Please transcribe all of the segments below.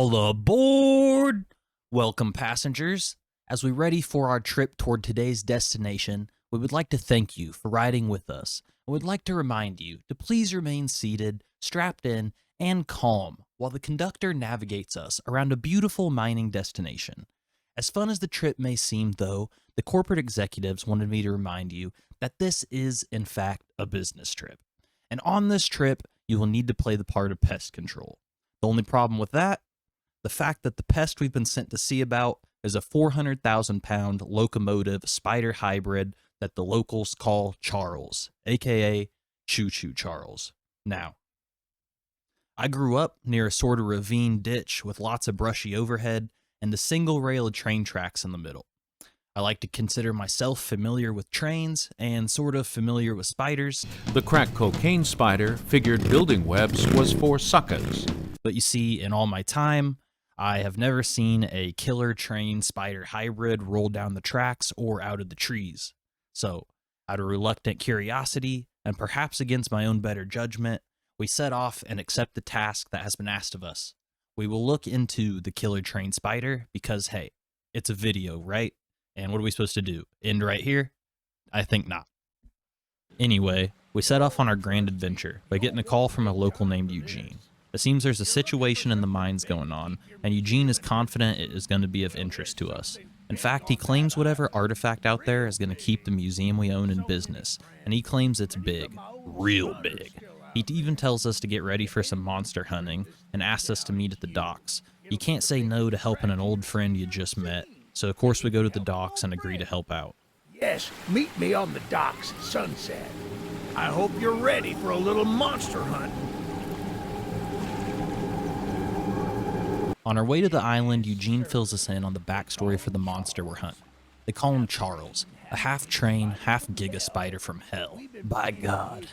All aboard! Welcome, passengers. As we ready for our trip toward today's destination, we would like to thank you for riding with us, and would like to remind you to please remain seated, strapped in, and calm while the conductor navigates us around a beautiful mining destination. As fun as the trip may seem, though, the corporate executives wanted me to remind you that this is, in fact, a business trip. And on this trip, you will need to play the part of pest control. The only problem with that, the fact that the pest we've been sent to see about is a 400,000-pound locomotive spider hybrid that the locals call Charles, aka Choo Choo Charles. Now, I grew up near a sort of ravine ditch with lots of brushy overhead and a single rail of train tracks in the middle. I like to consider myself familiar with trains and sort of familiar with spiders. The crack cocaine spider figured building webs was for suckers. But you see, in all my time, I have never seen a killer train spider hybrid roll down the tracks or out of the trees. So, out of reluctant curiosity, and perhaps against my own better judgment, we set off and accept the task that has been asked of us. We will look into the killer train spider because, hey, it's a video, right? And what are we supposed to do? End right here? I think not. Anyway, we set off on our grand adventure by getting a call from a local named Eugene. It seems there's a situation in the mines going on, and Eugene is confident it is going to be of interest to us. In fact, he claims whatever artifact out there is going to keep the museum we own in business, and he claims it's big. Real big. He even tells us to get ready for some monster hunting, and asks us to meet at the docks. You can't say no to helping an old friend you just met, so of course we go to the docks and agree to help out. Yes, meet me on the docks at sunset. I hope you're ready for a little monster hunt. On our way to the island, Eugene fills us in on the backstory for the monster we're hunting. They call him Charles, a half-train, half-giga spider from hell. By God.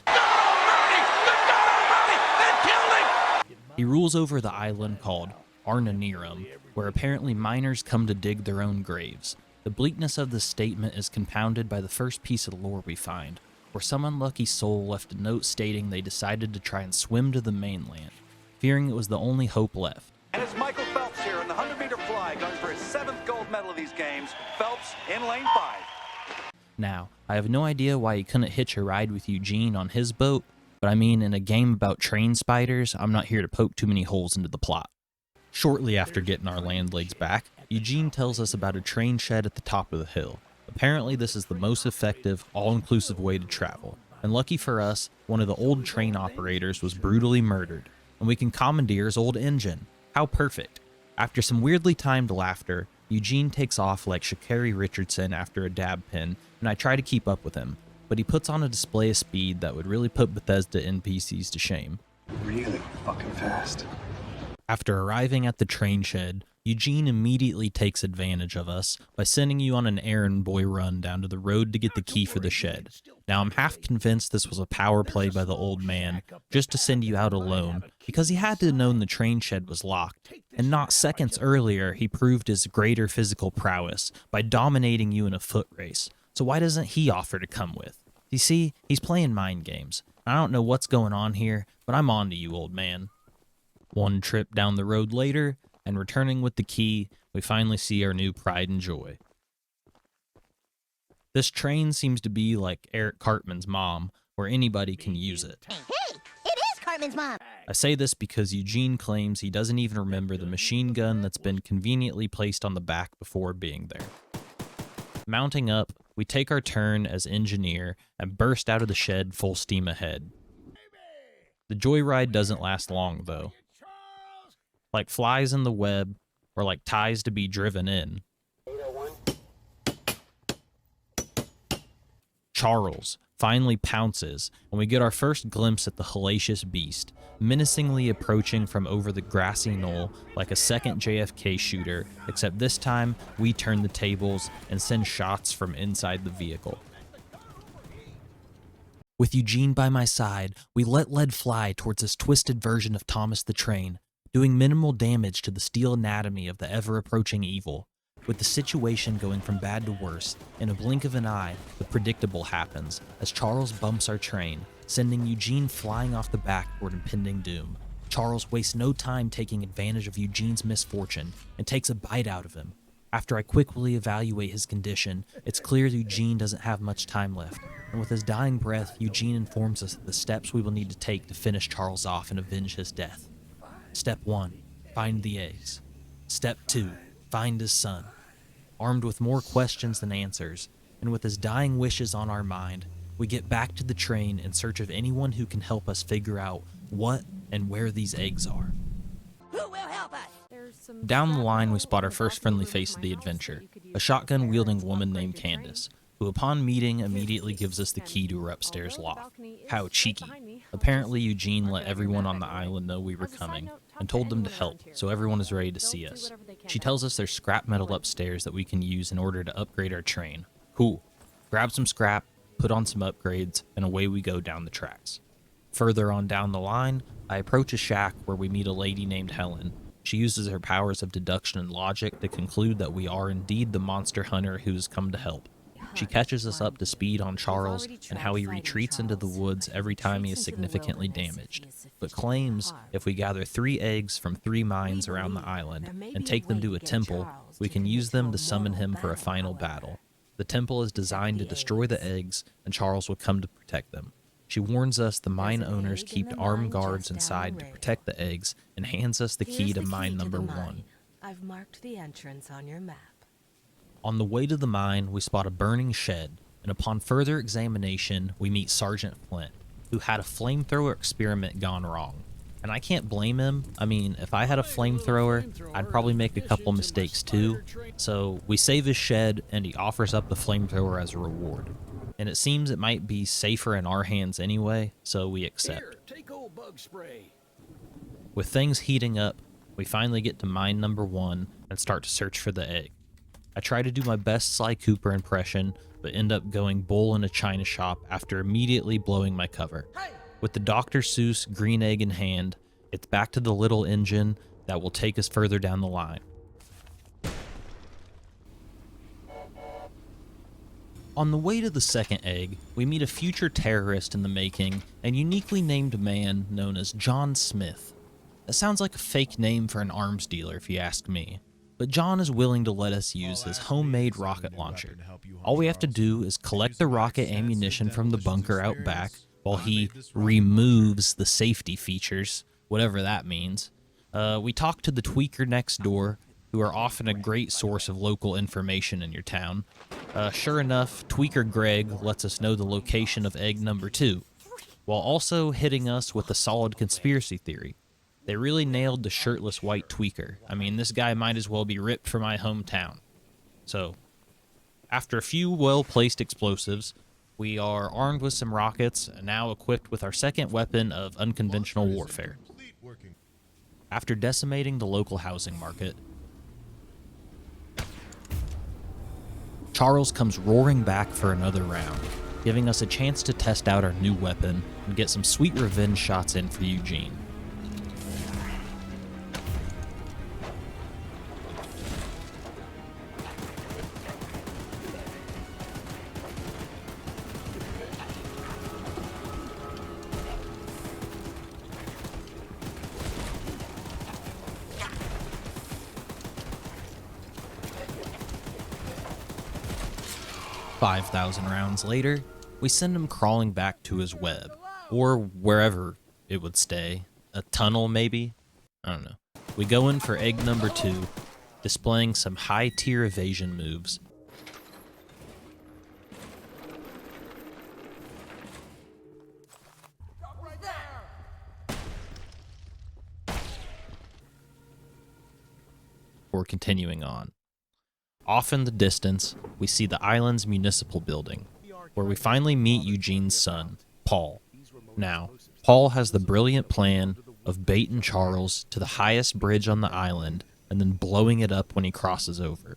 He rules over the island called Arnanirum, where apparently miners come to dig their own graves. The bleakness of this statement is compounded by the first piece of lore we find, where some unlucky soul left a note stating they decided to try and swim to the mainland, fearing it was the only hope left. And it's Michael Phelps here in the 100-meter fly, going for his 7th gold medal of these games. Phelps in lane 5. Now, I have no idea why he couldn't hitch a ride with Eugene on his boat, but I mean, in a game about train spiders, I'm not here to poke too many holes into the plot. Shortly after getting our land legs back, Eugene tells us about a train shed at the top of the hill. Apparently this is the most effective, all-inclusive way to travel, and lucky for us, one of the old train operators was brutally murdered, and we can commandeer his old engine. How perfect. After some weirdly timed laughter, Eugene takes off like Sha'Carri Richardson after a dab pen, and I try to keep up with him, but he puts on a display of speed that would really put Bethesda NPCs to shame. Really fucking fast. After arriving at the train shed, Eugene immediately takes advantage of us by sending you on an errand boy run down to the road to get the key for the shed. Now, I'm half convinced this was a power play by the old man, just to send you out alone, because he had to have known the train shed was locked, and not seconds earlier he proved his greater physical prowess by dominating you in a foot race. So why doesn't he offer to come with? You see, he's playing mind games. I don't know what's going on here, but I'm on to you, old man. One trip down the road later, and returning with the key, we finally see our new pride and joy. This train seems to be like Eric Cartman's mom, where anybody can use it. Hey, it is Cartman's mom. I say this because Eugene claims he doesn't even remember the machine gun that's been conveniently placed on the back before being there. Mounting up, we take our turn as engineer and burst out of the shed full steam ahead. The joyride doesn't last long, though. Like flies in the web, or like ties to be driven in. Charles finally pounces, and we get our first glimpse at the hellacious beast, menacingly approaching from over the grassy knoll like a second JFK shooter, except this time we turn the tables and send shots from inside the vehicle. With Eugene by my side, we let lead fly towards this twisted version of Thomas the Train, doing minimal damage to the steel anatomy of the ever-approaching evil. With the situation going from bad to worse, in a blink of an eye, the predictable happens as Charles bumps our train, sending Eugene flying off the back toward impending doom. Charles wastes no time taking advantage of Eugene's misfortune and takes a bite out of him. After I quickly evaluate his condition, it's clear Eugene doesn't have much time left, and with his dying breath, Eugene informs us of the steps we will need to take to finish Charles off and avenge his death. Step 1, find the eggs. Step 2, find his son. Armed with more questions than answers, and with his dying wishes on our mind, we get back to the train in search of anyone who can help us figure out what and where these eggs are. Who will help us? Down the line, we spot our first friendly face of the adventure, a shotgun-wielding woman named Candace, who upon meeting immediately gives us the key to her upstairs loft. How cheeky. Apparently Eugene let everyone on the island know we were coming, and told them to help, so everyone is ready to see us. She tells us there's scrap metal upstairs that we can use in order to upgrade our train. Cool. Grab some scrap, put on some upgrades, and away we go down the tracks. Further on down the line, I approach a shack where we meet a lady named Helen. She uses her powers of deduction and logic to conclude that we are indeed the monster hunter who has come to help. She catches us up to speed on Charles and how he retreats into the woods every time he is significantly damaged, but claims if we gather 3 eggs from 3 mines around the island and take them to a temple, we can use them to summon him for a final battle. The temple is designed to destroy the eggs, and Charles will come to protect them. She warns us the mine owners keep armed guards inside to protect the eggs and hands us the key to mine number 1. I've marked the entrance on your map. On the way to the mine, we spot a burning shed, and upon further examination, we meet Sergeant Flint, who had a flamethrower experiment gone wrong. And I can't blame him. I mean, if I had a flamethrower, I'd probably make a couple mistakes too. So we save his shed, and he offers up the flamethrower as a reward. And it seems it might be safer in our hands anyway, so we accept. Here, take old bug spray. With things heating up, we finally get to mine number 1 and start to search for the egg. I try to do my best Sly Cooper impression, but end up going bull in a china shop after immediately blowing my cover. With the Dr. Seuss green egg in hand, it's back to the little engine that will take us further down the line. On the way to the second egg, we meet a future terrorist in the making and uniquely named man known as John Smith. That sounds like a fake name for an arms dealer if you ask me, but John is willing to let us use his homemade rocket launcher. All we have to do is collect the rocket ammunition from the bunker out back while he removes the safety features, whatever that means. We talk to the tweaker next door, who are often a great source of local information in your town. Sure enough, Tweaker Greg lets us know the location of egg number 2, while also hitting us with a solid conspiracy theory. They really nailed the shirtless white tweaker. I mean, this guy might as well be ripped from my hometown. So, after a few well-placed explosives, we are armed with some rockets and now equipped with our second weapon of unconventional warfare. After decimating the local housing market, Charles comes roaring back for another round, giving us a chance to test out our new weapon and get some sweet revenge shots in for Eugene. "5,000 rounds later, we send him crawling back to his web, or wherever it would stay. A tunnel, maybe? I don't know. We go in for egg number 2, displaying some high-tier evasion moves. We're continuing on. Off in the distance, we see the island's municipal building, where we finally meet Eugene's son, Paul. Now, Paul has the brilliant plan of baiting Charles to the highest bridge on the island and then blowing it up when he crosses over.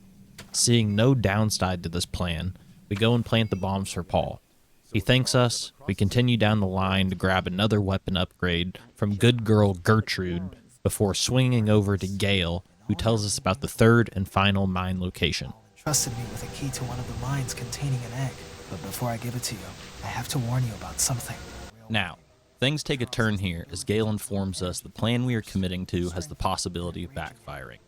Seeing no downside to this plan, we go and plant the bombs for Paul. He thanks us, we continue down the line to grab another weapon upgrade from good girl Gertrude before swinging over to Gale, who tells us about the third and final mine location. Trusted me with a key to one of the mines containing an egg. But before I give it to you, I have to warn you about something. Now, Things take a turn here as Gale informs us the plan we are committing to has the possibility of backfiring.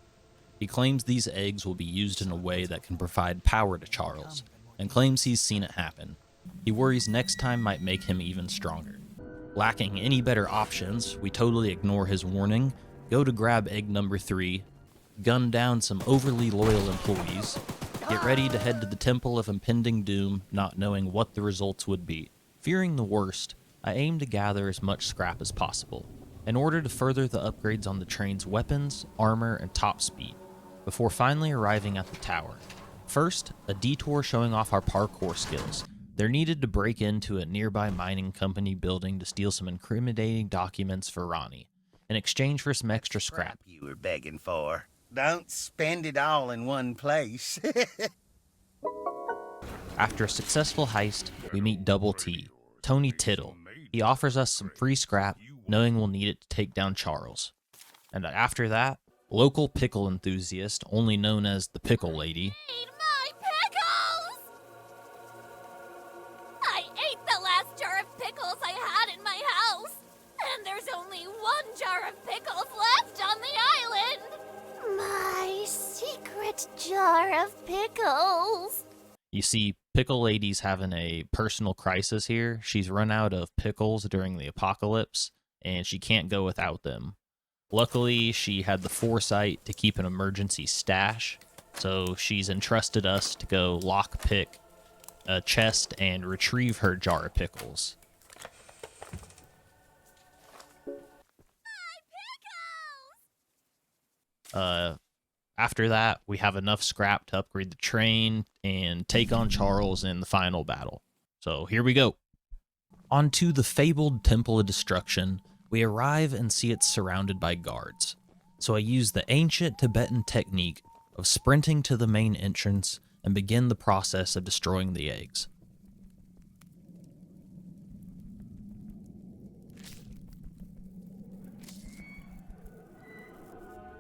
He claims these eggs will be used in a way that can provide power to Charles, and claims he's seen it happen. He worries next time might make him even stronger. Lacking any better options, we totally ignore his warning, go to grab egg number 3, gun down some overly loyal employees, get ready to head to the Temple of Impending Doom, not knowing what the results would be. Fearing the worst, I aim to gather as much scrap as possible, in order to further the upgrades on the train's weapons, armor, and top speed, before finally arriving at the tower. First, a detour showing off our parkour skills. They're needed to break into a nearby mining company building to steal some incriminating documents for Ronnie, in exchange for some extra scrap. You were begging for. Don't spend it all in one place. After a successful heist, we meet Double T, Tony Tittle. He offers us some free scrap, knowing we'll need it to take down Charles. And after that, local pickle enthusiast, only known as the Pickle Lady, Eat my pickles! I ate the last jar of pickles I had in my house, and there's only one jar of pickles left on the island. My secret jar of pickles. You see, Pickle Lady's having a personal crisis here. She's run out of pickles during the apocalypse, and she can't go without them. Luckily, she had the foresight to keep an emergency stash, so she's entrusted us to go lockpick a chest and retrieve her jar of pickles. After that, we have enough scrap to upgrade the train and take on Charles in the final battle. So here we go. Onto the fabled Temple of Destruction, we arrive and see it's surrounded by guards. So I use the ancient Tibetan technique of sprinting to the main entrance and begin the process of destroying the eggs.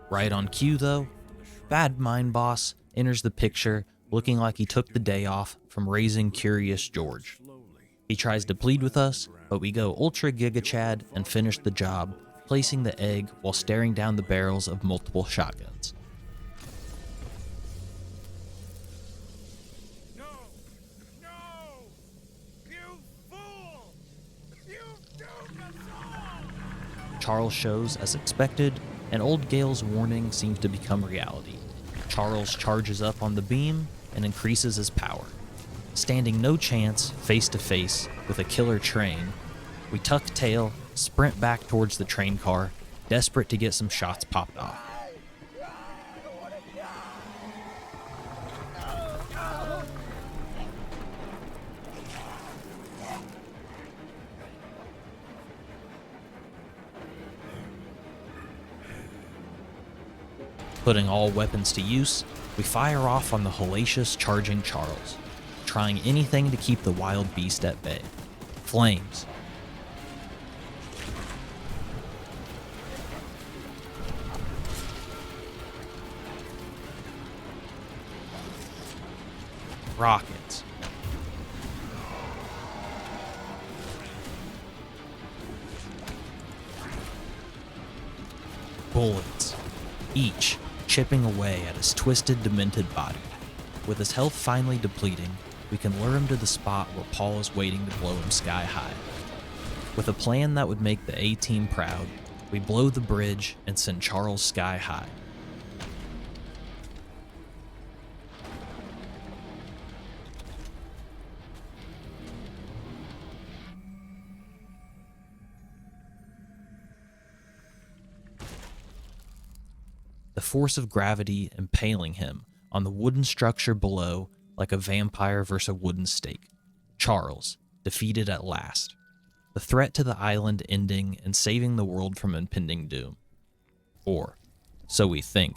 Right on cue though, Bad Mind Boss enters the picture looking like he took the day off from raising Curious George. He tries to plead with us, but we go Ultra Giga Chad and finish the job, placing the egg while staring down the barrels of multiple shotguns. No! No! You fool! You doomed us all! Charles shows as expected, and old Gale's warning seems to become reality. Charles charges up on the beam and increases his power. Standing no chance face to face with a killer train, we tuck tail, sprint back towards the train car, desperate to get some shots popped off. Putting all weapons to use, we fire off on the hellacious charging Charles, trying anything to keep the wild beast at bay. Flames. Rockets. Bullets. Each chipping away at his twisted, demented body. With his health finally depleting, we can lure him to the spot where Paul is waiting to blow him sky high. With a plan that would make the A-Team proud, we blow the bridge and send Charles sky high. The force of gravity impaling him on the wooden structure below like a vampire versus a wooden stake. Charles, defeated at last. The threat to the island ending and saving the world from impending doom. Or, so we think.